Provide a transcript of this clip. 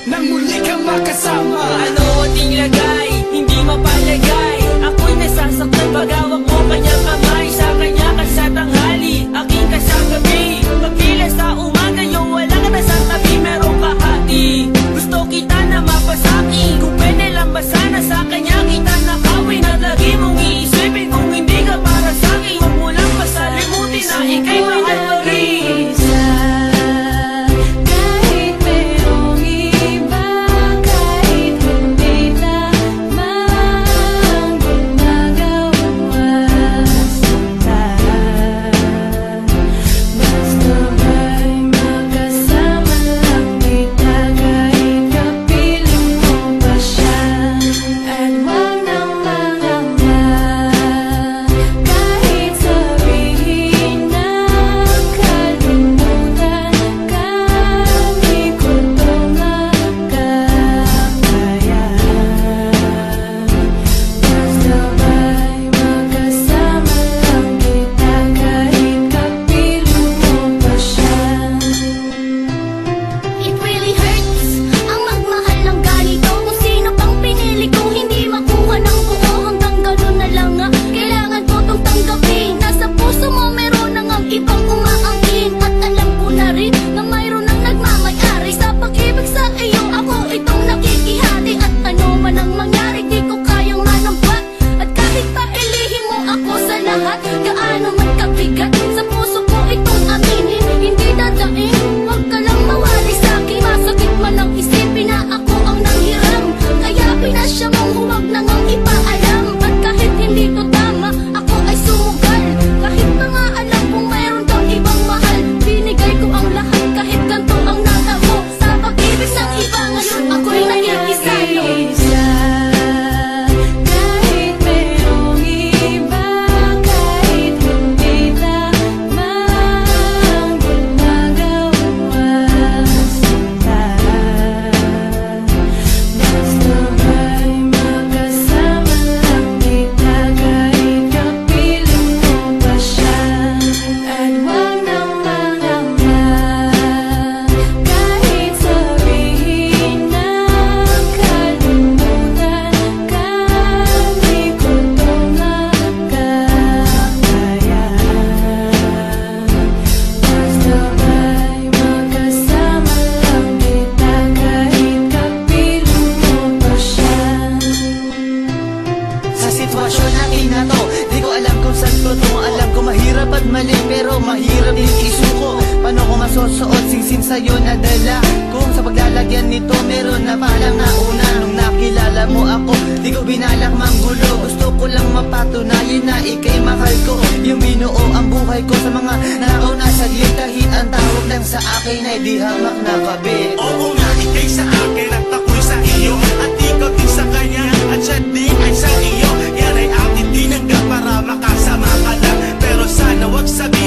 nang muli kang makasama. Ano ating lagay, hindi mapalagay. Ako'y nasasaktan pag hawak mo kanyang kamay. Sa kanya ka sa tanghali, aking ka sa gabi. Pagkilas sa umaga, yung wala ka na sa tabi. Meron ka hati, gusto kita na mapasaki. Kung pwede lang ba sana sa kanya kita nakawin. At lagi mong iisipin kung hindi ka para sa'kin. Huwag mo lang pasalimutin na ika'y mahal pa rin. Mali pero mahirap din isuko. Paano ko masusuot singsing sa'yo na dala? Kung sa paglalagyan nito meron na palang nauna. Nung nakilala mo ako, di ko binalak manggulo. Gusto ko lang mapatunayan na ika'y mahal ko. Yung binuo ang buhay ko sa mga nakaw na saglit. Kahit ang tawag lang sa akin ay di hamak na kabit. Oo nga, ika'y sa akin at ako'y sa iyo. At ikaw din sa kanya at siya din ay sa iyo. Yan ay aking tinanggap para makasama ka lang. Pero sana wag sabihin